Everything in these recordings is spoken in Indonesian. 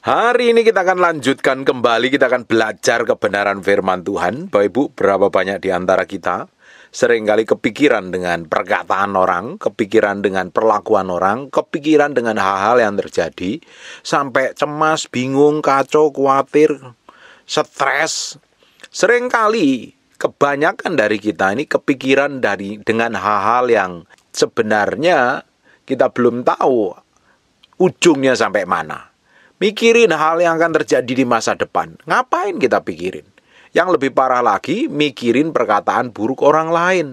Hari ini kita akan lanjutkan kembali, kita akan belajar kebenaran firman Tuhan. Bapak Ibu, berapa banyak di antara kita seringkali kepikiran dengan perkataan orang, kepikiran dengan perlakuan orang, kepikiran dengan hal-hal yang terjadi, sampai cemas, bingung, kacau, khawatir, stres. Seringkali kebanyakan dari kita ini kepikiran dengan hal-hal yang sebenarnya kita belum tahu ujungnya sampai mana. Mikirin hal yang akan terjadi di masa depan. Ngapain kita pikirin? Yang lebih parah lagi, mikirin perkataan buruk orang lain.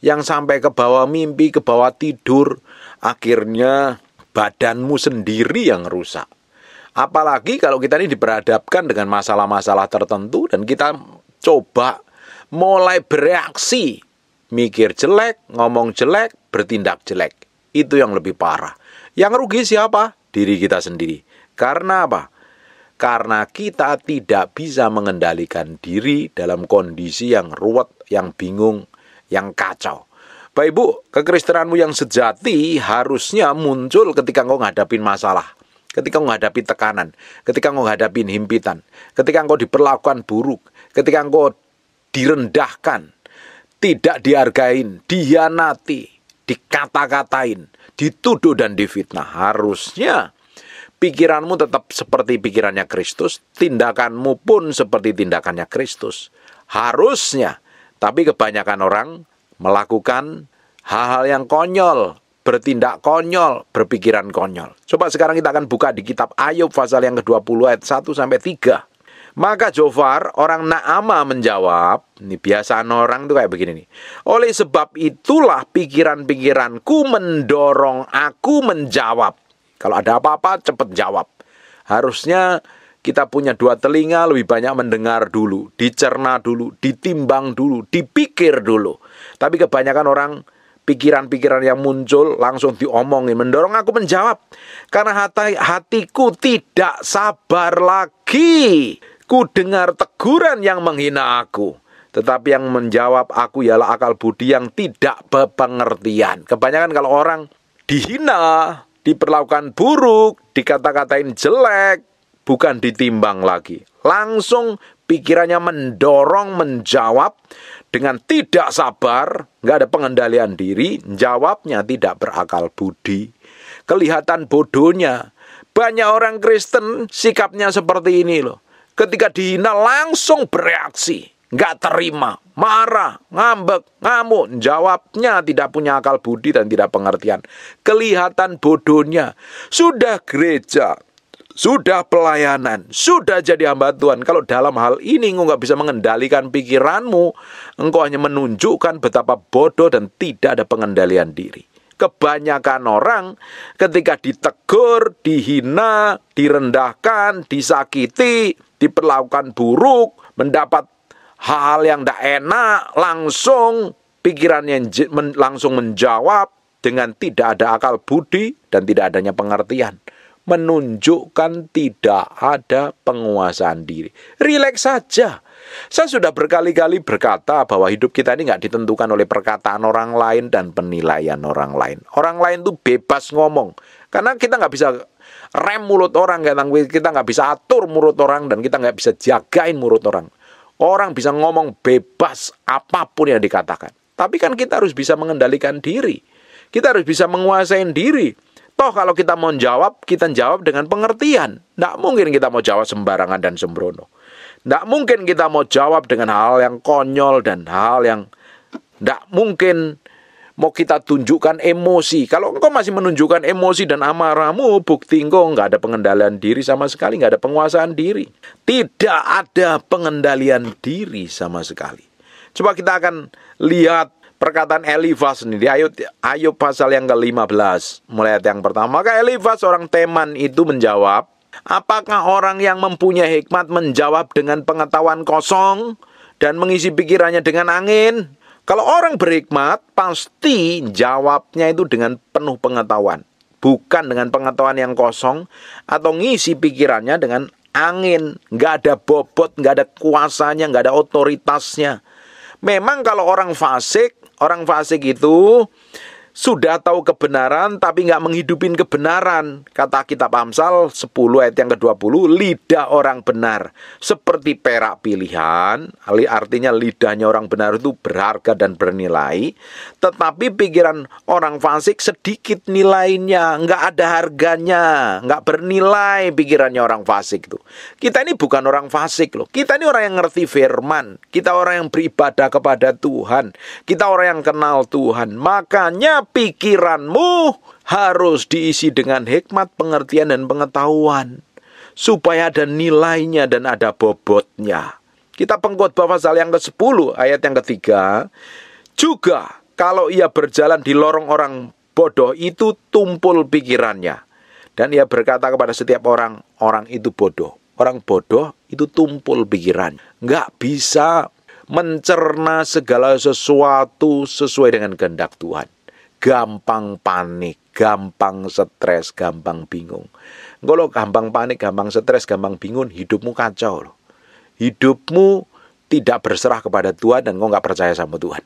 Yang sampai ke bawah mimpi, ke bawah tidur. Akhirnya badanmu sendiri yang rusak. Apalagi kalau kita ini diperhadapkan dengan masalah-masalah tertentu dan kita coba mulai bereaksi. Mikir jelek, ngomong jelek, bertindak jelek. Itu yang lebih parah. Yang rugi siapa? Diri kita sendiri. Karena apa? Karena kita tidak bisa mengendalikan diri dalam kondisi yang ruwet, yang bingung, yang kacau. Bapak Ibu, kekristenanmu yang sejati harusnya muncul ketika engkau ngadapin masalah, ketika engkau ngadapin tekanan, ketika engkau ngadapin himpitan, ketika engkau diperlakukan buruk, ketika engkau direndahkan, tidak dihargain, dihianati, dikata-katain, dituduh dan difitnah. Harusnya pikiranmu tetap seperti pikirannya Kristus, tindakanmu pun seperti tindakannya Kristus. Harusnya, tapi kebanyakan orang melakukan hal-hal yang konyol, bertindak konyol, berpikiran konyol. Coba sekarang kita akan buka di kitab Ayub pasal yang ke-20 ayat 1-3. Maka Jofar, orang Naamah menjawab, ini biasaan orang tuh kayak begini nih. Oleh sebab itulah pikiran-pikiranku mendorong aku menjawab. Kalau ada apa-apa, cepat jawab. Harusnya kita punya dua telinga, lebih banyak mendengar dulu, dicerna dulu, ditimbang dulu, dipikir dulu. Tapi kebanyakan orang, pikiran-pikiran yang muncul langsung diomongin, mendorong aku menjawab. Karena hatiku tidak sabar lagi. Ku dengar teguran yang menghina aku. Tetapi yang menjawab aku ialah akal budi yang tidak berpengertian. Kebanyakan kalau orang dihina, diperlakukan buruk, dikata-katain jelek, bukan ditimbang lagi. Langsung pikirannya mendorong menjawab dengan tidak sabar, nggak ada pengendalian diri, jawabnya tidak berakal budi. Kelihatan bodohnya. Banyak orang Kristen sikapnya seperti ini loh. Ketika dihina langsung bereaksi, nggak terima, marah, ngambek, ngamuk. Jawabnya tidak punya akal budi dan tidak pengertian. Kelihatan bodohnya. Sudah gereja, sudah pelayanan, sudah jadi hamba Tuhan. Kalau dalam hal ini engkau nggak bisa mengendalikan pikiranmu, engkau hanya menunjukkan betapa bodoh dan tidak ada pengendalian diri. Kebanyakan orang ketika ditegur, dihina, direndahkan, disakiti, diperlakukan buruk, mendapat hal yang tidak enak, langsung pikirannya langsung menjawab dengan tidak ada akal budi dan tidak adanya pengertian. Menunjukkan tidak ada penguasaan diri. Rileks saja. Saya sudah berkali-kali berkata bahwa hidup kita ini nggak ditentukan oleh perkataan orang lain dan penilaian orang lain. Orang lain tuh bebas ngomong. Karena kita nggak bisa rem mulut orang, kita nggak bisa atur mulut orang, dan kita nggak bisa jagain mulut orang. Orang bisa ngomong bebas apapun yang dikatakan. Tapi kan kita harus bisa mengendalikan diri. Kita harus bisa menguasai diri. Toh kalau kita mau jawab, kita jawab dengan pengertian. Nggak mungkin kita mau jawab sembarangan dan sembrono. Nggak mungkin kita mau jawab dengan hal yang konyol dan hal yang nggak mungkin mau kita tunjukkan emosi. Kalau engkau masih menunjukkan emosi dan amarahmu, bukti engkau nggak ada pengendalian diri sama sekali, nggak ada penguasaan diri. Tidak ada pengendalian diri sama sekali. Coba kita akan lihat perkataan Elifas ini di Ayub pasal yang ke-15, mulai ayat yang pertama. Maka Elifas orang Teman itu menjawab, apakah orang yang mempunyai hikmat menjawab dengan pengetahuan kosong dan mengisi pikirannya dengan angin? Kalau orang berhikmat, pasti jawabnya itu dengan penuh pengetahuan. Bukan dengan pengetahuan yang kosong atau ngisi pikirannya dengan angin. Nggak ada bobot, nggak ada kuasanya, nggak ada otoritasnya. Memang kalau orang fasik itu Sudah tahu kebenaran tapi nggak menghidupin kebenaran. Kata kitab Amsal 10 ayat yang ke-20, lidah orang benar seperti perak pilihan. Artinya lidahnya orang benar itu berharga dan bernilai. Tetapi pikiran orang fasik sedikit nilainya, nggak ada harganya, nggak bernilai pikirannya orang fasik itu. Kita ini bukan orang fasik loh. Kita ini orang yang ngerti firman. Kita orang yang beribadah kepada Tuhan. Kita orang yang kenal Tuhan. Makanya pikiranmu harus diisi dengan hikmat, pengertian, dan pengetahuan. Supaya ada nilainya dan ada bobotnya. Kita Pengkhotbah pasal yang ke-10 ayat yang ketiga. Juga kalau ia berjalan di lorong orang bodoh itu tumpul pikirannya. Dan ia berkata kepada setiap orang, orang itu bodoh. Orang bodoh itu tumpul pikirannya. Nggak bisa mencerna segala sesuatu sesuai dengan kehendak Tuhan. Gampang panik, gampang stres, gampang bingung. Kalau gampang panik, gampang stres, gampang bingung, hidupmu kacau loh. Hidupmu tidak berserah kepada Tuhan dan kau nggak percaya sama Tuhan.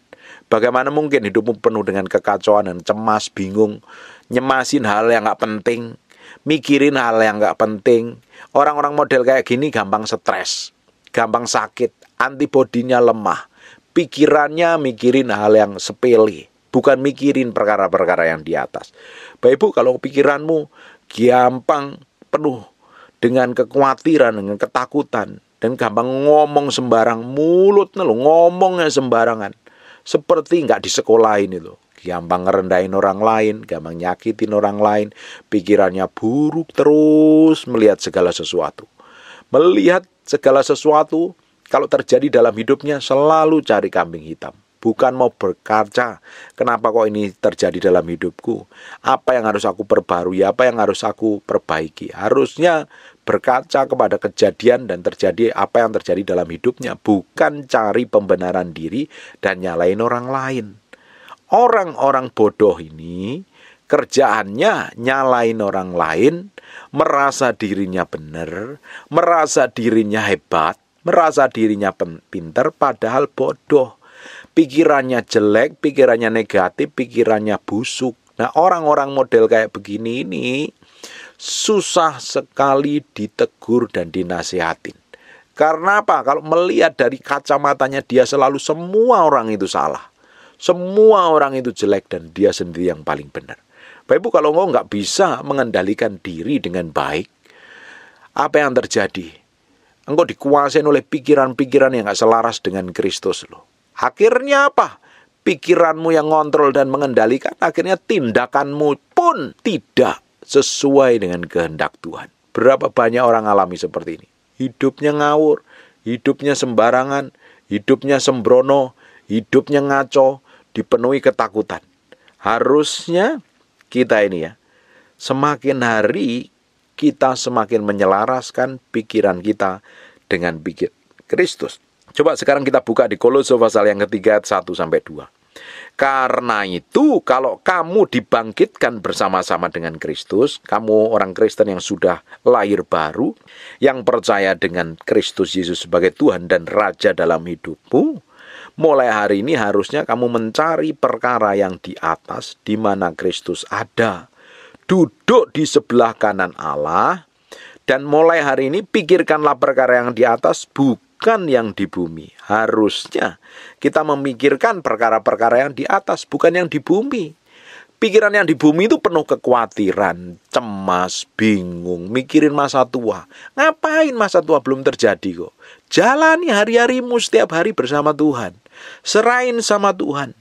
Bagaimana mungkin hidupmu penuh dengan kekacauan dan cemas, bingung, nyemasin hal yang nggak penting, mikirin hal yang nggak penting. Orang-orang model kayak gini gampang stres, gampang sakit, antibodinya lemah, pikirannya mikirin hal yang sepele, bukan mikirin perkara-perkara yang di atas. Bapak Ibu, kalau pikiranmu gampang penuh dengan kekhawatiran, dengan ketakutan, dan gampang ngomong sembarang, mulutnya lo ngomongnya sembarangan, seperti nggak disekolahin itu. Gampang ngerendahin orang lain, gampang nyakitin orang lain, pikirannya buruk terus melihat segala sesuatu. Melihat segala sesuatu, kalau terjadi dalam hidupnya selalu cari kambing hitam. Bukan mau berkaca, kenapa kok ini terjadi dalam hidupku? Apa yang harus aku perbarui? Apa yang harus aku perbaiki? Harusnya berkaca kepada kejadian dan terjadi apa yang terjadi dalam hidupnya. Bukan cari pembenaran diri dan nyalain orang lain. Orang-orang bodoh ini kerjaannya nyalain orang lain, merasa dirinya benar, merasa dirinya hebat, merasa dirinya pintar, padahal bodoh. Pikirannya jelek, pikirannya negatif, pikirannya busuk. Nah, orang-orang model kayak begini ini susah sekali ditegur dan dinasihatin. Karena apa? Kalau melihat dari kacamatanya dia selalu semua orang itu salah. Semua orang itu jelek dan dia sendiri yang paling benar. Bapak Ibu, kalau engkau nggak bisa mengendalikan diri dengan baik, apa yang terjadi? Engkau dikuasai oleh pikiran-pikiran yang nggak selaras dengan Kristus loh. Akhirnya apa? Pikiranmu yang ngontrol dan mengendalikan, akhirnya tindakanmu pun tidak sesuai dengan kehendak Tuhan. Berapa banyak orang alami seperti ini? Hidupnya ngawur, hidupnya sembarangan, hidupnya sembrono, hidupnya ngaco, dipenuhi ketakutan. Harusnya kita ini ya, semakin hari kita semakin menyelaraskan pikiran kita dengan pikir Kristus. Coba sekarang kita buka di Kolose pasal yang ketiga 1-2. Karena itu kalau kamu dibangkitkan bersama-sama dengan Kristus, kamu orang Kristen yang sudah lahir baru, yang percaya dengan Kristus Yesus sebagai Tuhan dan Raja dalam hidupmu, mulai hari ini harusnya kamu mencari perkara yang di atas, di mana Kristus ada, duduk di sebelah kanan Allah, dan mulai hari ini pikirkanlah perkara yang di atas, bukan yang di bumi. Harusnya kita memikirkan perkara-perkara yang di atas, bukan yang di bumi. Pikiran yang di bumi itu penuh kekhawatiran, cemas, bingung, mikirin masa tua. Ngapain masa tua belum terjadi kok? Jalani hari-harimu setiap hari bersama Tuhan. Serahin sama Tuhan.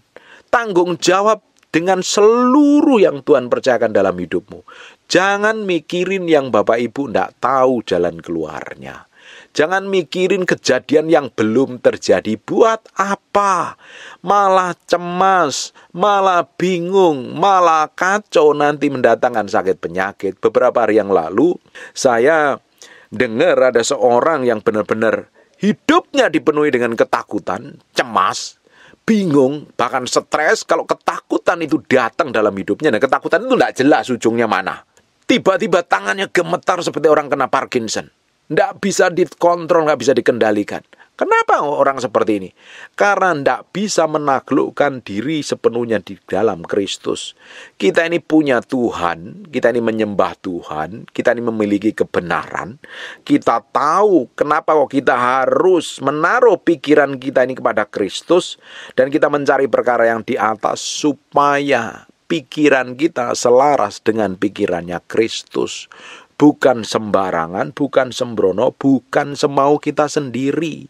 Tanggung jawab dengan seluruh yang Tuhan percayakan dalam hidupmu. Jangan mikirin yang Bapak Ibu tidak tahu jalan keluarnya. Jangan mikirin kejadian yang belum terjadi. Buat apa? Malah cemas, malah bingung, malah kacau, nanti mendatangkan sakit penyakit. Beberapa hari yang lalu saya dengar ada seorang yang benar-benar hidupnya dipenuhi dengan ketakutan, cemas, bingung, bahkan stres kalau ketakutan itu datang dalam hidupnya. Nah, ketakutan itu tidak jelas ujungnya mana. Tiba-tiba tangannya gemetar seperti orang kena Parkinson. Tidak bisa dikontrol, nggak bisa dikendalikan. Kenapa orang seperti ini? Karena tidak bisa menaklukkan diri sepenuhnya di dalam Kristus. Kita ini punya Tuhan, kita ini menyembah Tuhan, kita ini memiliki kebenaran. Kita tahu kenapa kok kita harus menaruh pikiran kita ini kepada Kristus. Dan kita mencari perkara yang di atas supaya pikiran kita selaras dengan pikirannya Kristus. Bukan sembarangan, bukan sembrono, bukan semau kita sendiri.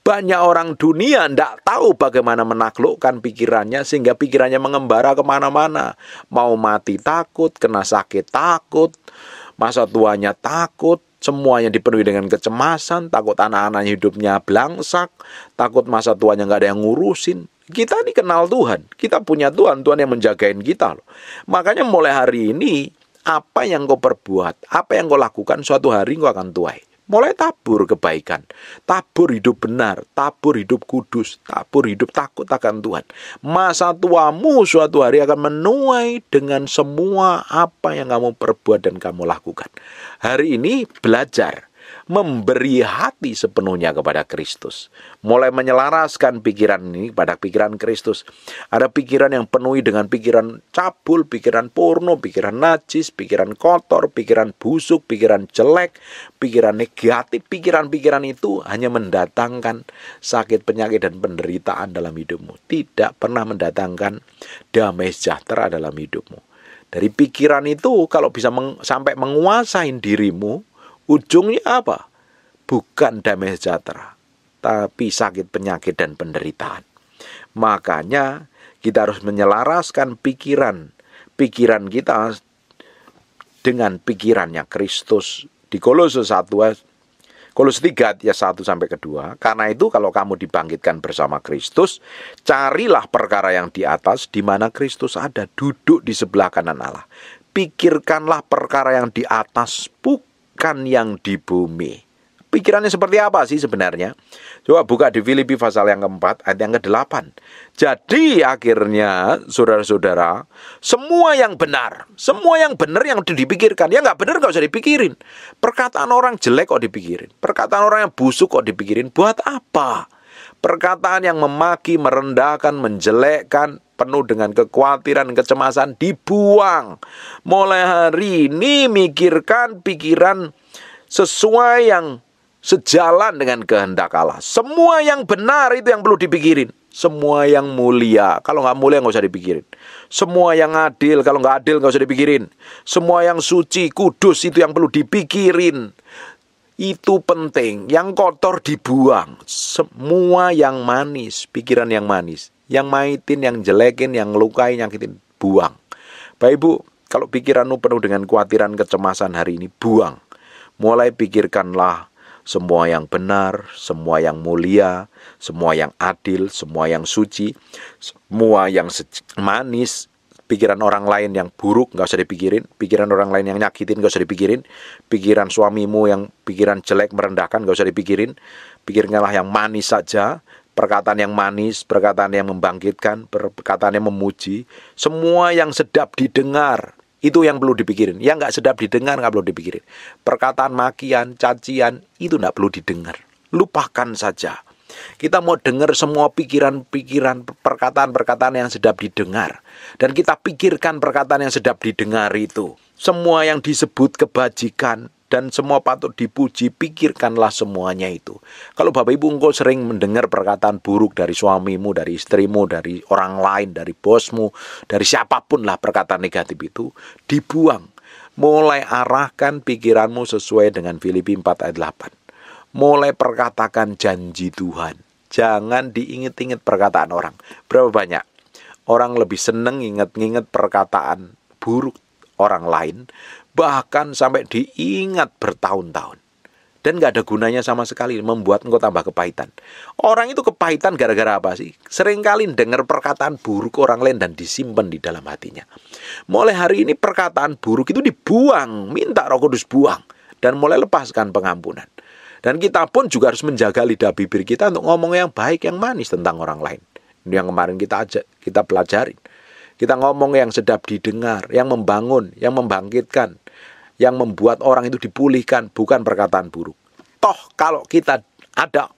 Banyak orang dunia tidak tahu bagaimana menaklukkan pikirannya sehingga pikirannya mengembara kemana-mana. Mau mati takut, kena sakit takut, masa tuanya takut, semuanya dipenuhi dengan kecemasan, takut anak-anaknya hidupnya belangsak, takut masa tuanya nggak ada yang ngurusin. Kita ini kenal Tuhan, kita punya Tuhan, Tuhan yang menjagain kita loh. Makanya mulai hari ini, apa yang kau perbuat, apa yang kau lakukan, suatu hari kau akan tuai. Mulai tabur kebaikan, tabur hidup benar, tabur hidup kudus, tabur hidup takut akan Tuhan. Masa tuamu suatu hari akan menuai dengan semua apa yang kamu perbuat dan kamu lakukan. Hari ini belajar memberi hati sepenuhnya kepada Kristus. Mulai menyelaraskan pikiran ini pada pikiran Kristus. Ada pikiran yang penuhi dengan pikiran cabul, pikiran porno, pikiran najis, pikiran kotor, pikiran busuk, pikiran jelek, pikiran negatif. Pikiran-pikiran itu hanya mendatangkan sakit, penyakit, dan penderitaan dalam hidupmu. Tidak pernah mendatangkan damai sejahtera dalam hidupmu. Dari pikiran itu kalau bisa sampai menguasai dirimu, ujungnya apa? Bukan damai sejahtera, tapi sakit, penyakit, dan penderitaan. Makanya kita harus menyelaraskan pikiran kita dengan pikirannya Kristus. Di Kolose 3 ayat 1 sampai 2. Karena itu kalau kamu dibangkitkan bersama Kristus, carilah perkara yang di atas di mana Kristus ada, duduk di sebelah kanan Allah. Pikirkanlah perkara yang di atas, bukan yang di bumi. Pikirannya seperti apa sih sebenarnya? Coba buka di Filipi pasal yang keempat, ayat yang ke-8. Jadi akhirnya, saudara-saudara, semua yang benar yang dipikirkan. Yang nggak benar nggak usah dipikirin. Perkataan orang jelek kok dipikirin. Perkataan orang yang busuk kok dipikirin. Buat apa? Perkataan yang memaki, merendahkan, menjelekkan, penuh dengan kekhawatiran, kecemasan, dibuang. Mulai hari ini mikirkan pikiran sesuai yang sejalan dengan kehendak Allah. Semua yang benar itu yang perlu dipikirin. Semua yang mulia, kalau nggak mulia nggak usah dipikirin. Semua yang adil, kalau nggak adil nggak usah dipikirin. Semua yang suci, kudus itu yang perlu dipikirin. Itu penting. Yang kotor dibuang. Semua yang manis, pikiran yang manis, yang maitin, yang jelekin, yang lukai, nyakitin, buang. Bapak Ibu, kalau pikiranmu penuh dengan kekhawatiran, kecemasan hari ini, buang. Mulai pikirkanlah semua yang benar, semua yang mulia, semua yang adil, semua yang suci, semua yang manis. Pikiran orang lain yang buruk nggak usah dipikirin, pikiran orang lain yang nyakitin nggak usah dipikirin, pikiran suamimu yang pikiran jelek merendahkan nggak usah dipikirin. Pikirkanlah yang manis saja, perkataan yang manis, perkataan yang membangkitkan, perkataan yang memuji, semua yang sedap didengar. Itu yang perlu dipikirin. Yang nggak sedap didengar nggak perlu dipikirin. Perkataan makian, cacian, itu nggak perlu didengar. Lupakan saja. Kita mau dengar semua pikiran-pikiran, perkataan-perkataan yang sedap didengar. Dan kita pikirkan perkataan yang sedap didengar itu. Semua yang disebut kebajikan dan semua patut dipuji, pikirkanlah semuanya itu. Kalau Bapak Ibu engkau sering mendengar perkataan buruk dari suamimu, dari istrimu, dari orang lain, dari bosmu, dari siapapun lah perkataan negatif itu, dibuang. Mulai arahkan pikiranmu sesuai dengan Filipi 4 ayat 8. Mulai perkatakan janji Tuhan. Jangan diingat-ingat perkataan orang. Berapa banyak orang lebih seneng ingat-ingat perkataan buruk orang lain, bahkan sampai diingat bertahun-tahun. Dan gak ada gunanya sama sekali, membuat engkau tambah kepahitan. Orang itu kepahitan gara-gara apa sih? Seringkali dengar perkataan buruk orang lain dan disimpan di dalam hatinya. Mulai hari ini perkataan buruk itu dibuang, minta Roh Kudus buang, dan mulai lepaskan pengampunan. Dan kita pun juga harus menjaga lidah bibir kita untuk ngomong yang baik, yang manis tentang orang lain. Ini yang kemarin kita pelajarin. Kita ngomong yang sedap didengar, yang membangun, yang membangkitkan, yang membuat orang itu dipulihkan, bukan perkataan buruk. Toh kalau kita ada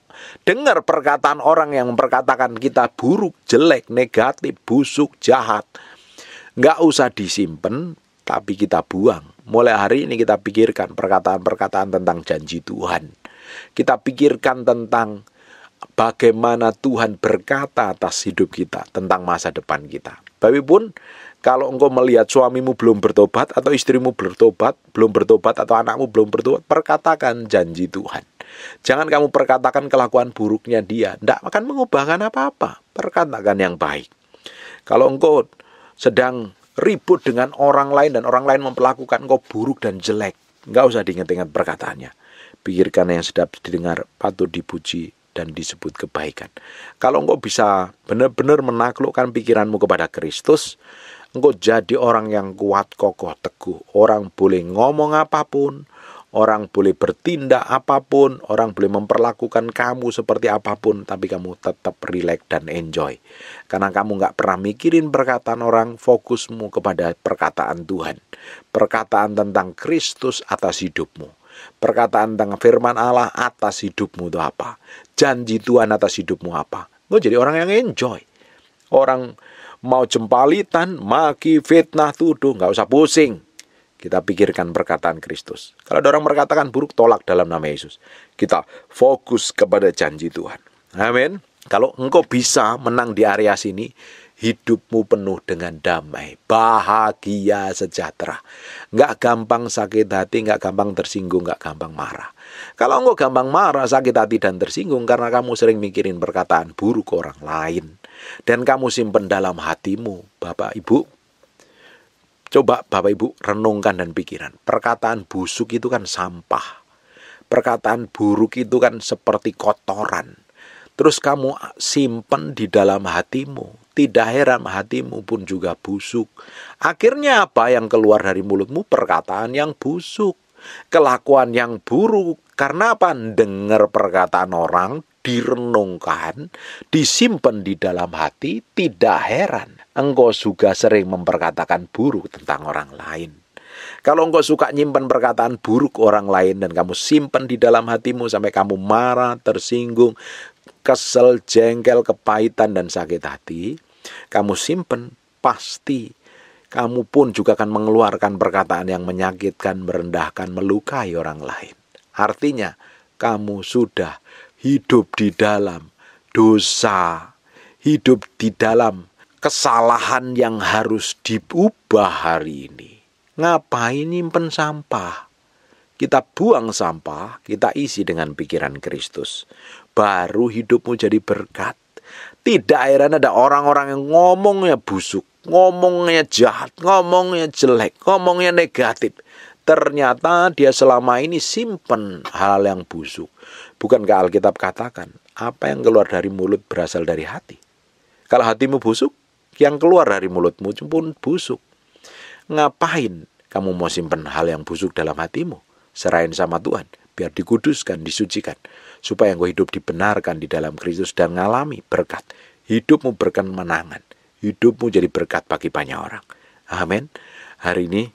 Dengar perkataan orang yang memperkatakan kita buruk, jelek, negatif, busuk, jahat. Nggak usah disimpan, tapi kita buang. Mulai hari ini kita pikirkan perkataan-perkataan tentang janji Tuhan. Kita pikirkan tentang bagaimana Tuhan berkata atas hidup kita, tentang masa depan kita. Bapak pun, kalau engkau melihat suamimu belum bertobat, atau istrimu belum bertobat, atau anakmu belum bertobat, perkatakan janji Tuhan. Jangan kamu perkatakan kelakuan buruknya dia. Tidak akan mengubahkan apa-apa. Perkatakan yang baik. Kalau engkau sedang ribut dengan orang lain dan orang lain memperlakukan engkau buruk dan jelek, nggak usah diingat-ingat perkataannya. Pikirkan yang sedap didengar, patut dipuji dan disebut kebaikan. Kalau engkau bisa benar-benar menaklukkan pikiranmu kepada Kristus, engkau jadi orang yang kuat, kokoh, teguh. Orang boleh ngomong apapun, orang boleh bertindak apapun, orang boleh memperlakukan kamu seperti apapun, tapi kamu tetap rileks dan enjoy. Karena kamu nggak pernah mikirin perkataan orang, fokusmu kepada perkataan Tuhan. Perkataan tentang Kristus atas hidupmu. Perkataan tentang firman Allah atas hidupmu itu apa? Janji Tuhan atas hidupmu apa? Engkau jadi orang yang enjoy. Orang mau jempalitan, maki, fitnah, tuduh, nggak usah pusing. Kita pikirkan perkataan Kristus. Kalau ada orang berkatakan buruk, tolak dalam nama Yesus. Kita fokus kepada janji Tuhan. Amin. Kalau engkau bisa menang di area sini, hidupmu penuh dengan damai, bahagia, sejahtera. Nggak gampang sakit hati, nggak gampang tersinggung, nggak gampang marah. Kalau engkau gampang marah, sakit hati, dan tersinggung karena kamu sering mikirin perkataan buruk orang lain, dan kamu simpen dalam hatimu, Bapak Ibu, coba Bapak Ibu renungkan dan pikiran. Perkataan busuk itu kan sampah. Perkataan buruk itu kan seperti kotoran. Terus kamu simpen di dalam hatimu. Tidak heran hatimu pun juga busuk. Akhirnya apa yang keluar dari mulutmu? Perkataan yang busuk. Kelakuan yang buruk. Karena apa? Dengar perkataan orang, direnungkan, disimpan di dalam hati, tidak heran engkau juga sering memperkatakan buruk tentang orang lain. Kalau engkau suka nyimpan perkataan buruk orang lain dan kamu simpan di dalam hatimu sampai kamu marah, tersinggung, kesel, jengkel, kepahitan, dan sakit hati, kamu simpan, pasti kamu pun juga akan mengeluarkan perkataan yang menyakitkan, merendahkan, melukai orang lain. Artinya, kamu sudah hidup di dalam dosa, hidup di dalam kesalahan yang harus diubah hari ini. Ngapain nyimpen sampah? Kita buang sampah, kita isi dengan pikiran Kristus. Baru hidupmu jadi berkat. Tidak heran ada orang-orang yang ngomongnya busuk, ngomongnya jahat, ngomongnya jelek, ngomongnya negatif. Ternyata dia selama ini simpen hal yang busuk. Bukankah Alkitab katakan, apa yang keluar dari mulut berasal dari hati? Kalau hatimu busuk, yang keluar dari mulutmu pun busuk. Ngapain kamu mau simpen hal yang busuk dalam hatimu? Serahin sama Tuhan, biar dikuduskan, disucikan. Supaya engkau hidup dibenarkan di dalam Kristus dan ngalami berkat. Hidupmu berkemenangan. Hidupmu jadi berkat bagi banyak orang. Amin. Hari ini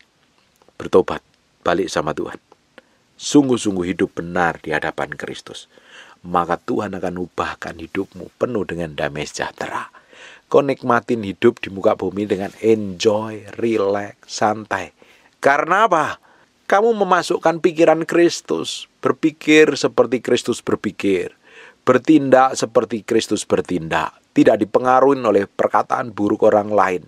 bertobat, balik sama Tuhan. Sungguh-sungguh hidup benar di hadapan Kristus. Maka Tuhan akan ubahkan hidupmu penuh dengan damai sejahtera. Kau nikmatin hidup di muka bumi dengan enjoy, relax, santai. Karena apa? Kamu memasukkan pikiran Kristus. Berpikir seperti Kristus berpikir. Bertindak seperti Kristus bertindak. Tidak dipengaruhi oleh perkataan buruk orang lain.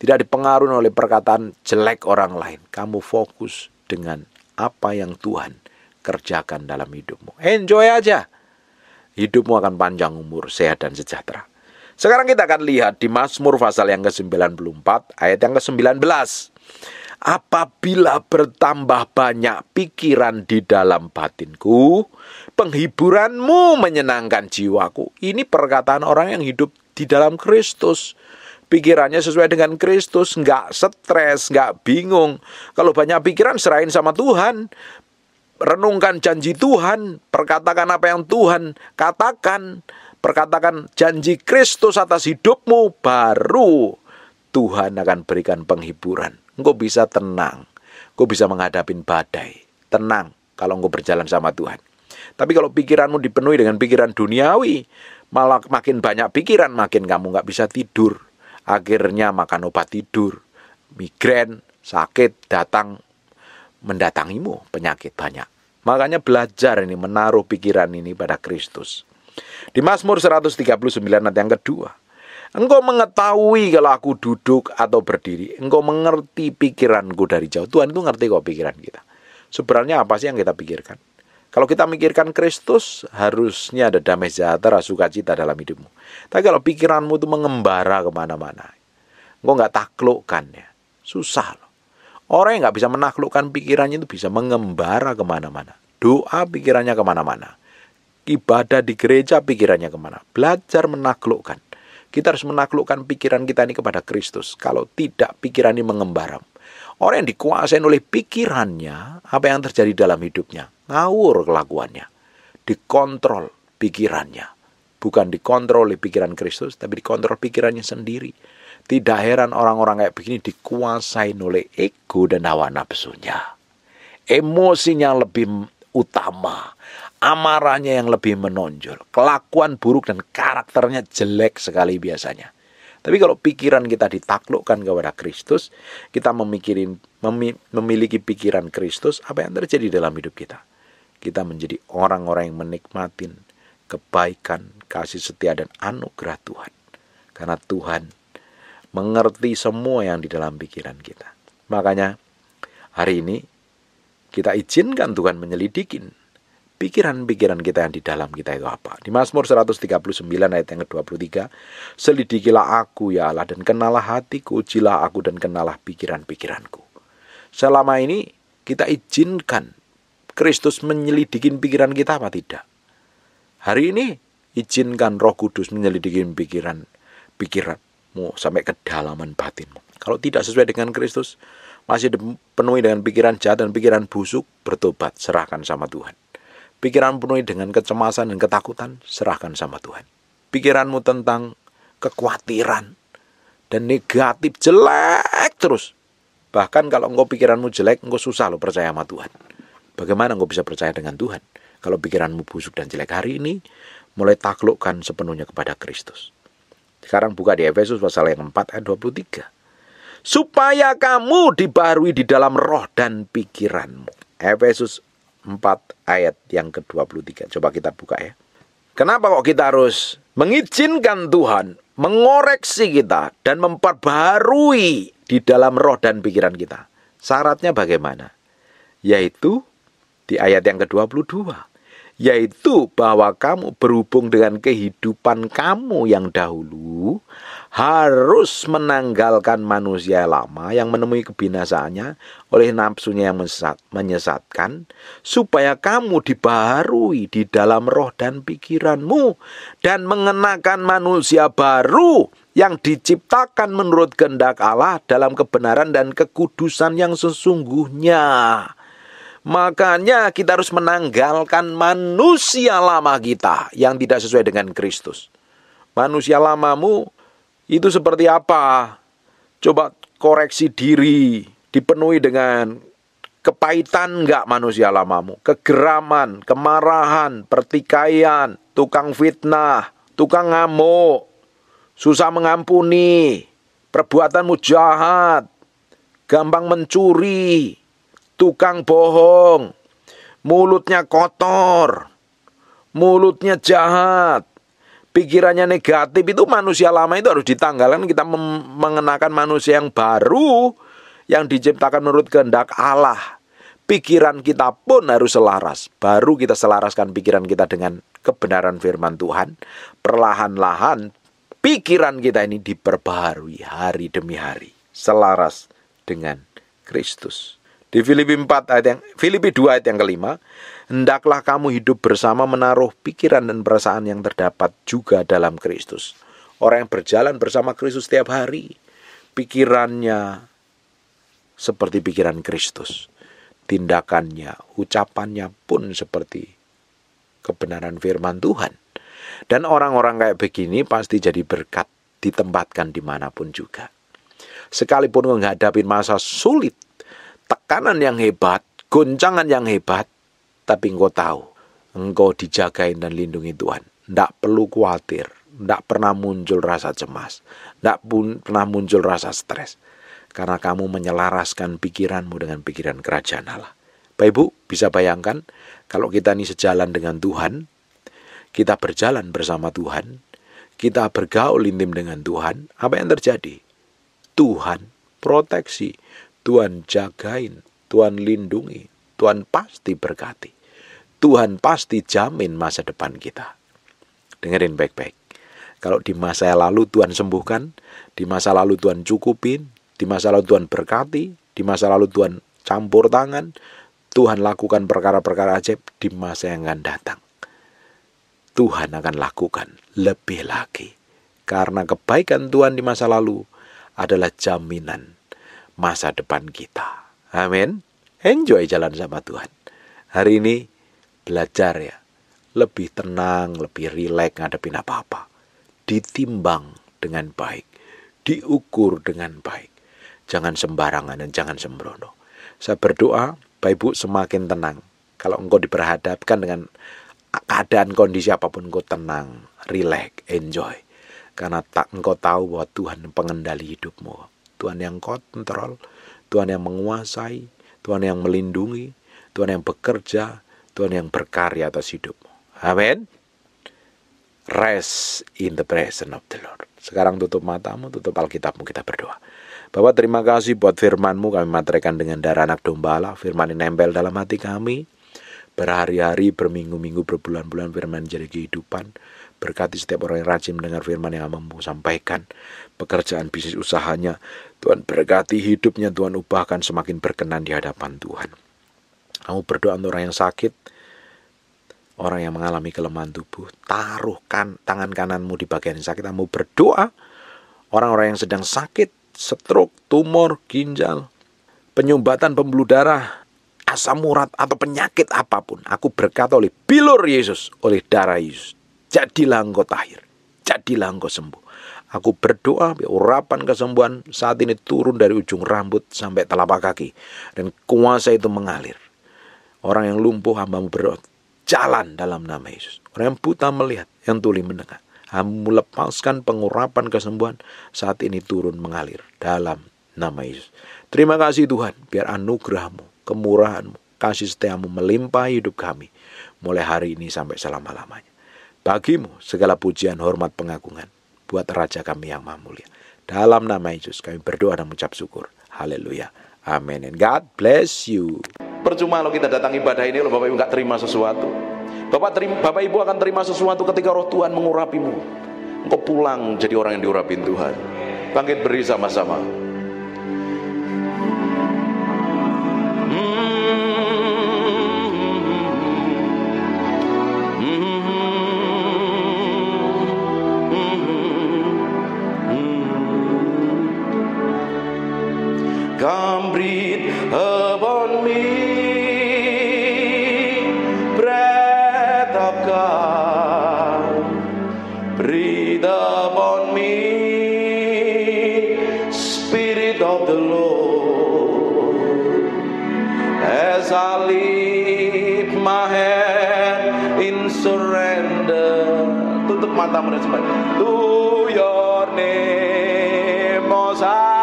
Tidak dipengaruhi oleh perkataan jelek orang lain. Kamu fokus dengan apa yang Tuhan kerjakan dalam hidupmu. Enjoy aja. Hidupmu akan panjang umur, sehat dan sejahtera. Sekarang kita akan lihat di Mazmur pasal yang ke-94 ayat yang ke-19. Apabila bertambah banyak pikiran di dalam batinku, penghiburanmu menyenangkan jiwaku. Ini perkataan orang yang hidup di dalam Kristus. Pikirannya sesuai dengan Kristus, nggak stres, nggak bingung. Kalau banyak pikiran, serahin sama Tuhan. Renungkan janji Tuhan, perkatakan apa yang Tuhan katakan. Perkatakan janji Kristus atas hidupmu, baru Tuhan akan berikan penghiburan. Engkau bisa tenang, engkau bisa menghadapi badai. Tenang kalau engkau berjalan sama Tuhan. Tapi kalau pikiranmu dipenuhi dengan pikiran duniawi, malah makin banyak pikiran, makin kamu nggak bisa tidur. Akhirnya makan obat tidur, migrain, sakit datang mendatangimu, penyakit banyak. Makanya belajar ini, menaruh pikiran ini pada Kristus. Di Mazmur 139 ayat yang kedua, engkau mengetahui kalau aku duduk atau berdiri, engkau mengerti pikiranku dari jauh. Tuhan itu ngerti kok pikiran kita. Sebenarnya apa sih yang kita pikirkan? Kalau kita mikirkan Kristus, harusnya ada damai sejahtera, sukacita dalam hidupmu. Tapi kalau pikiranmu itu mengembara kemana-mana, engkau nggak taklukkan ya, susah loh. Orang yang nggak bisa menaklukkan pikirannya itu bisa mengembara kemana-mana. Doa pikirannya kemana-mana. Ibadah di gereja pikirannya kemana. Belajar menaklukkan. Kita harus menaklukkan pikiran kita ini kepada Kristus. Kalau tidak, pikiran ini mengembara. Orang yang dikuasai oleh pikirannya, apa yang terjadi dalam hidupnya? Ngawur kelakuannya. Dikontrol pikirannya. Bukan dikontrol oleh pikiran Kristus, tapi dikontrol pikirannya sendiri. Tidak heran orang-orang kayak begini dikuasai oleh ego dan hawa nafsunya. Emosinya lebih utama. Amarahnya yang lebih menonjol. Kelakuan buruk dan karakternya jelek sekali biasanya. Tapi kalau pikiran kita ditaklukkan kepada Kristus, kita memiliki pikiran Kristus, apa yang terjadi dalam hidup kita? Kita menjadi orang-orang yang menikmatin kebaikan, kasih setia, dan anugerah Tuhan. Karena Tuhan mengerti semua yang di dalam pikiran kita. Makanya hari ini kita izinkan Tuhan menyelidikin pikiran-pikiran kita yang di dalam kita itu apa. Di Mazmur 139 ayat yang ke-23, selidikilah aku ya Allah dan kenalah hatiku, ujilah aku dan kenalah pikiran-pikiranku. Selama ini kita izinkan Kristus menyelidikin pikiran kita apa tidak? Hari ini izinkan Roh Kudus menyelidikin pikiranmu sampai kedalaman batinmu. Kalau tidak sesuai dengan Kristus, masih dipenuhi dengan pikiran jahat dan pikiran busuk, bertobat, serahkan sama Tuhan. Pikiran penuhi dengan kecemasan dan ketakutan, serahkan sama Tuhan. Pikiranmu tentang kekhawatiran dan negatif, jelek terus. Bahkan kalau engkau pikiranmu jelek, engkau susah lo percaya sama Tuhan. Bagaimana engkau bisa percaya dengan Tuhan? Kalau pikiranmu busuk dan jelek hari ini, mulai taklukkan sepenuhnya kepada Kristus. Sekarang buka di Efesus pasal yang 4 ayat 23. Supaya kamu dibaharui di dalam roh dan pikiranmu. Efesus 4 ayat yang ke-23. Coba kita buka ya. Kenapa kok kita harus mengizinkan Tuhan mengoreksi kita dan memperbaharui di dalam roh dan pikiran kita? Syaratnya bagaimana? Yaitu di ayat yang ke-22. Yaitu bahwa kamu berhubung dengan kehidupan kamu yang dahulu harus menanggalkan manusia lama yang menemui kebinasaannya oleh nafsunya yang menyesatkan, supaya kamu dibaharui di dalam roh dan pikiranmu dan mengenakan manusia baru yang diciptakan menurut kehendak Allah dalam kebenaran dan kekudusan yang sesungguhnya. Makanya kita harus menanggalkan manusia lama kita yang tidak sesuai dengan Kristus. Manusia lamamu itu seperti apa? Coba koreksi diri. Dipenuhi dengan kepahitan enggak manusia lamamu? Kegeraman, kemarahan, pertikaian, tukang fitnah, tukang ngamuk, susah mengampuni, perbuatanmu jahat, gampang mencuri, tukang bohong, mulutnya kotor, mulutnya jahat, pikirannya negatif, itu manusia lama itu harus ditanggalkan. Kita mengenakan manusia yang baru yang diciptakan menurut kehendak Allah. Pikiran kita pun harus selaras. Baru kita selaraskan pikiran kita dengan kebenaran firman Tuhan. Perlahan-lahan pikiran kita ini diperbaharui hari demi hari, selaras dengan Kristus. Di Filipi 2 ayat yang kelima, hendaklah kamu hidup bersama menaruh pikiran dan perasaan yang terdapat juga dalam Kristus. Orang yang berjalan bersama Kristus setiap hari, pikirannya seperti pikiran Kristus. Tindakannya, ucapannya pun seperti kebenaran firman Tuhan. Dan orang-orang kayak begini pasti jadi berkat, ditempatkan dimanapun juga. Sekalipun menghadapi masa sulit, tekanan yang hebat, goncangan yang hebat, tapi engkau tahu engkau dijagain dan lindungi Tuhan. Tidak perlu khawatir, tidak pernah muncul rasa cemas, tidak pernah muncul rasa stres. Karena kamu menyelaraskan pikiranmu dengan pikiran kerajaan Allah. Bapak Ibu bisa bayangkan kalau kita ini sejalan dengan Tuhan, kita berjalan bersama Tuhan, kita bergaul intim dengan Tuhan, apa yang terjadi? Tuhan proteksi, Tuhan jagain, Tuhan lindungi, Tuhan pasti berkati. Tuhan pasti jamin masa depan kita. Dengerin baik-baik. Kalau di masa lalu Tuhan sembuhkan, di masa lalu Tuhan cukupin, di masa lalu Tuhan berkati, di masa lalu Tuhan campur tangan, Tuhan lakukan perkara-perkara ajaib di masa yang akan datang. Tuhan akan lakukan lebih lagi. Karena kebaikan Tuhan di masa lalu adalah jaminan masa depan kita. Amin. Enjoy jalan sama Tuhan. Hari ini belajar ya. Lebih tenang, lebih rileks ngadepin apa-apa. Ditimbang dengan baik. Diukur dengan baik. Jangan sembarangan dan jangan sembrono. Saya berdoa, Bapak Ibu semakin tenang. Kalau engkau diperhadapkan dengan keadaan kondisi apapun, engkau tenang, rileks, enjoy. Karena engkau tahu bahwa Tuhan pengendali hidupmu. Tuhan yang kontrol, Tuhan yang menguasai, Tuhan yang melindungi, Tuhan yang bekerja, Tuhan yang berkarya atas hidupmu. Amin. Rest in the presence of the Lord. Sekarang tutup matamu, tutup Alkitabmu, kita berdoa. Bapak terima kasih buat firman-Mu, kami materikan dengan darah anak domba Allah. Firman ini nempel dalam hati kami. Berhari-hari, berminggu-minggu, berbulan-bulan firman jadi kehidupan. Berkati setiap orang yang rajin mendengar firman yang mampu sampaikan. Pekerjaan bisnis usahanya, Tuhan berkati hidupnya, Tuhan ubahkan semakin berkenan di hadapan Tuhan. Kamu berdoa untuk orang yang sakit, orang yang mengalami kelemahan tubuh, taruhkan tangan kananmu di bagian yang sakit. Kamu berdoa, orang-orang yang sedang sakit, stroke, tumor, ginjal, penyumbatan pembuluh darah, asam urat atau penyakit apapun, aku berkata oleh bilur Yesus, oleh darah Yesus, jadilah engkau tahir, jadilah engkau sembuh. Aku berdoa, urapan kesembuhan saat ini turun dari ujung rambut sampai telapak kaki, dan kuasa itu mengalir. Orang yang lumpuh, hamba-Mu berdoa, jalan dalam nama Yesus. Orang yang buta melihat, yang tuli mendengar. Hamba-Mu lepaskan pengurapan kesembuhan saat ini turun mengalir dalam nama Yesus. Terima kasih Tuhan, biar anugerah-Mu, kemurahan-Mu, kasih setia-Mu melimpahi hidup kami mulai hari ini sampai selama-lamanya. Bagi-Mu segala pujian, hormat, pengagungan buat Raja kami yang maha mulia. Dalam nama Yesus kami berdoa dan mengucap syukur. Haleluya. Amin. And God bless you. Percuma kalau kita datang ibadah ini, kalau Bapak Ibu nggak terima sesuatu. Bapak Ibu akan terima sesuatu ketika roh Tuhan mengurapimu. Engkau pulang jadi orang yang diurapin Tuhan. Bangkit beri sama-sama. Come breathe upon me, breath of God, breathe upon me, Spirit of the Lord, as I lift my hand in surrender. Tutup matamu dan sembah. To your name, Most High.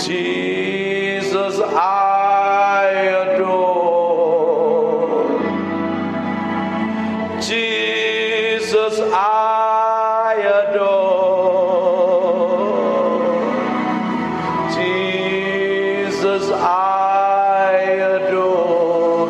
Jesus, I adore. Jesus, I adore. Jesus, I adore.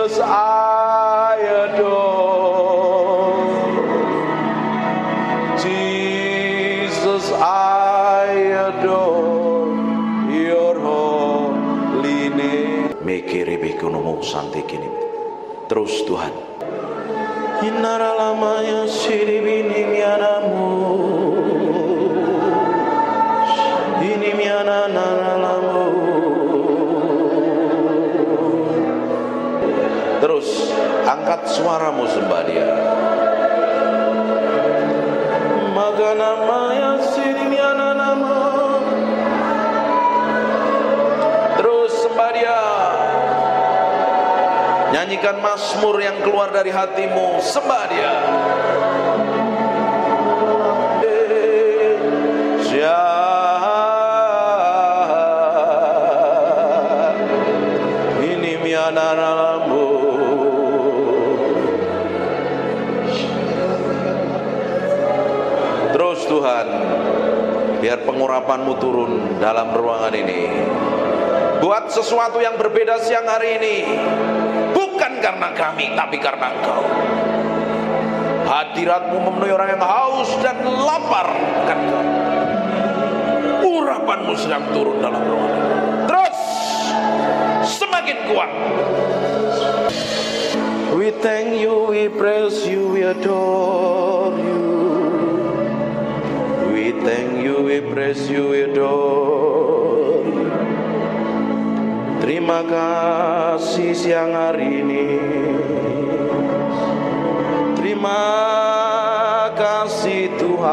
Jesus, I adore. Jesus, I adore your holy name. Mekerebekonomo santekini. Terus Tuhan. Inaralamaya siribinimianamu. Inimiananalamu. Terus angkat suaramu sembah Dia. Maganamaya sirimiananamu. Terus sembah Dia. Nyanyikan mazmur yang keluar dari hatimu, sembah Dia. Ini mianaramu. Terus Tuhan, biar pengurapan-Mu turun dalam ruangan ini. Buat sesuatu yang berbeda siang hari ini. Bukan karena kami, tapi karena Engkau. Hadirat-Mu memenuhi orang yang haus dan lapar akan Engkau. Urapan-Mu sedang turun dalam ruangan ini. Terus semakin kuat. We thank you, we praise you, we adore you. We thank you, we praise you, we adore you. Terima kasih siang hari ini. Terima kasih Tuhan.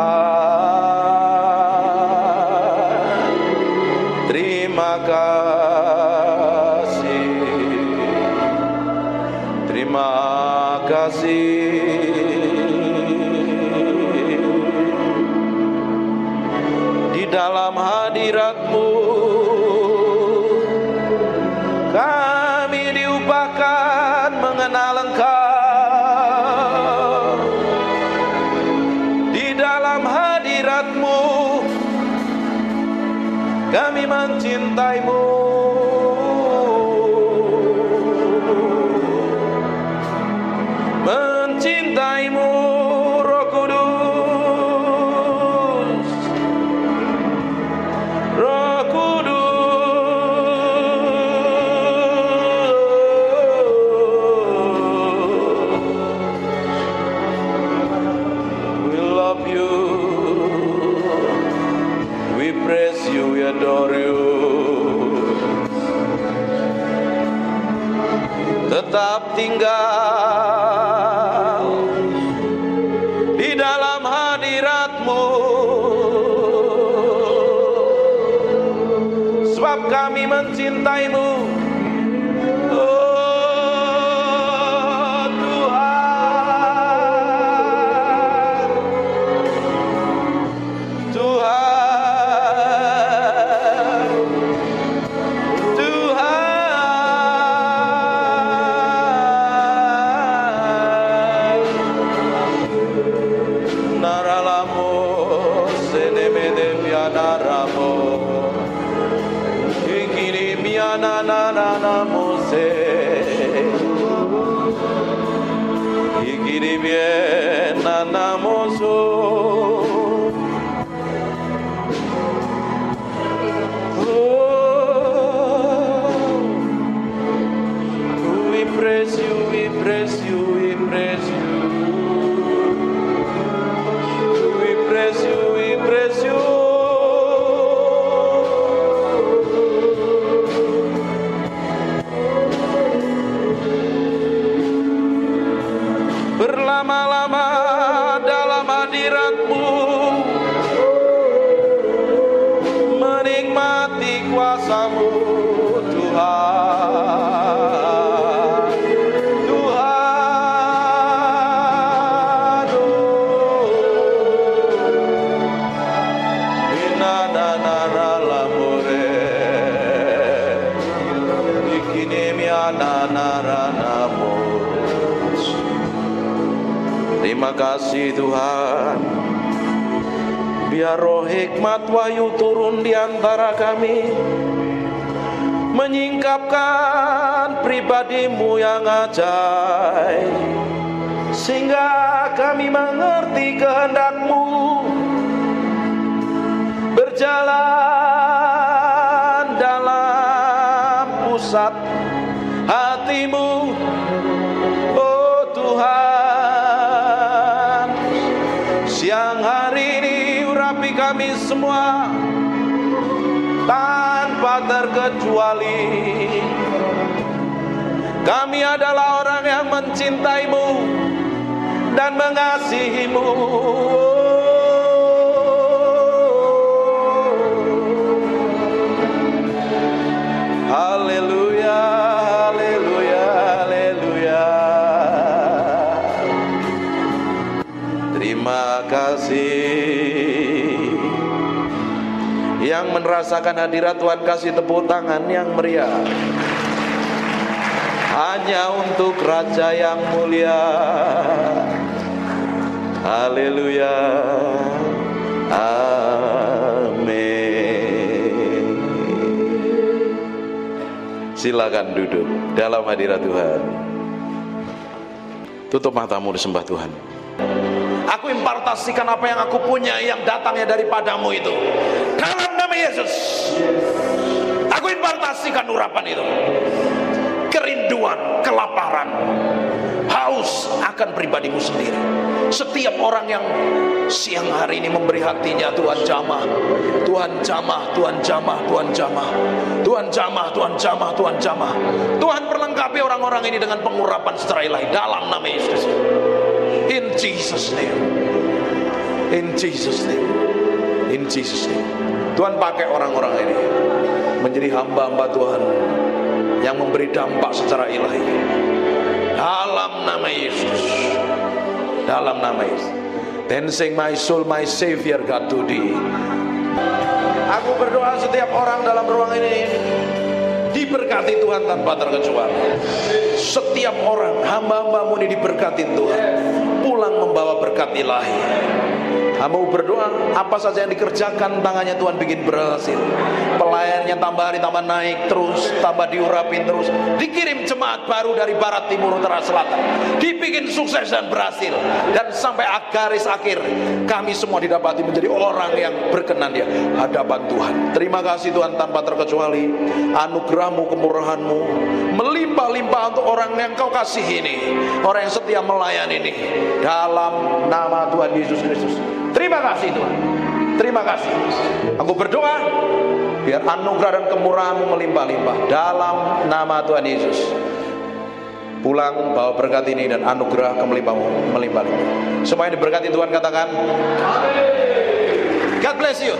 Terima kasih. Terima kasih. Di dalam hadirat-Mu kami diupahkan mengenal Engkau. Di dalam hadirat-Mu kami mencintai-Mu. Mencintai-Mu, Roh Kudus. Roh Kudus. Adore you. Tetap tinggal di dalam hadirat-Mu, sebab kami mencintai-Mu. Oh Tuhan, Tuhan. We praise you, we praise you, we praise you. We praise you, we praise you. Berlama-lama dalam hadirat-Mu, menikmati kuasa-Mu, Tuhan. Tuhan, inananaramore, ikinemiananaranamo. Terima kasih Tuhan. Biar roh hikmat wahyu turun di antara kami. menyingkapkan pribadimu yang ajaib, sehingga kami mengerti kehendak-Mu, berjalan dalam pusat hati-Mu, oh Tuhan. Siang hari ini urapi kami semua tanpa terkecuali. Kami adalah orang yang mencintai-Mu dan mengasihi-Mu. Haleluya, haleluya, haleluya. Terima kasih. Yang merasakan hadirat Tuhan kasih tepuk tangan yang meriah. Hanya untuk Raja yang mulia. Haleluya. Amin. Silakan duduk dalam hadirat Tuhan. Tutup matamu, disembah Tuhan. Aku impartasikan apa yang aku punya yang datangnya daripadamu itu. Dalam nama Yesus. Aku impartasikan urapan itu. Kerinduan, kelaparan, haus akan pribadimu sendiri. Setiap orang yang siang hari ini memberi hatinya, Tuhan jamah, Tuhan jamah, Tuhan jamah, Tuhan jamah, Tuhan jamah, Tuhan jamah, Tuhan jamah. Tuhan perlengkapi orang-orang ini dengan pengurapan secara ilahi dalam nama Yesus. In Jesus name. In Jesus name. In Jesus name. Tuhan pakai orang-orang ini menjadi hamba-hamba Tuhan yang memberi dampak secara ilahi dalam nama Yesus. Dalam nama Yesus. Then sing my soul, my Savior God to thee. Aku berdoa setiap orang dalam ruang ini diberkati Tuhan tanpa terkecuali. Setiap orang, hamba-hambamu ini diberkati Tuhan, pulang membawa berkat ilahi. Hamba berdoa, apa saja yang dikerjakan tangannya Tuhan bikin berhasil. Pelayannya tambah hari tambah naik terus, tambah diurapin terus. Dikirim jemaat baru dari barat, timur, utara, selatan. Dibikin sukses dan berhasil. Dan sampai garis akhir, kami semua didapati menjadi orang yang berkenan di hadapan Tuhan. Terima kasih Tuhan tanpa terkecuali. Anugerah-Mu, kemurahan-Mu melimpah-limpah untuk orang yang Kau kasih ini, orang yang setia melayani ini, dalam nama Tuhan Yesus Kristus. Terima kasih Tuhan. Terima kasih. Aku berdoa biar anugerah dan kemurahan-Mu melimpah-limpah dalam nama Tuhan Yesus. Pulang bawa berkat ini dan anugerah kemelimpahan-Mu melimpah-limpah. Semua yang diberkati Tuhan katakan amin. God bless you.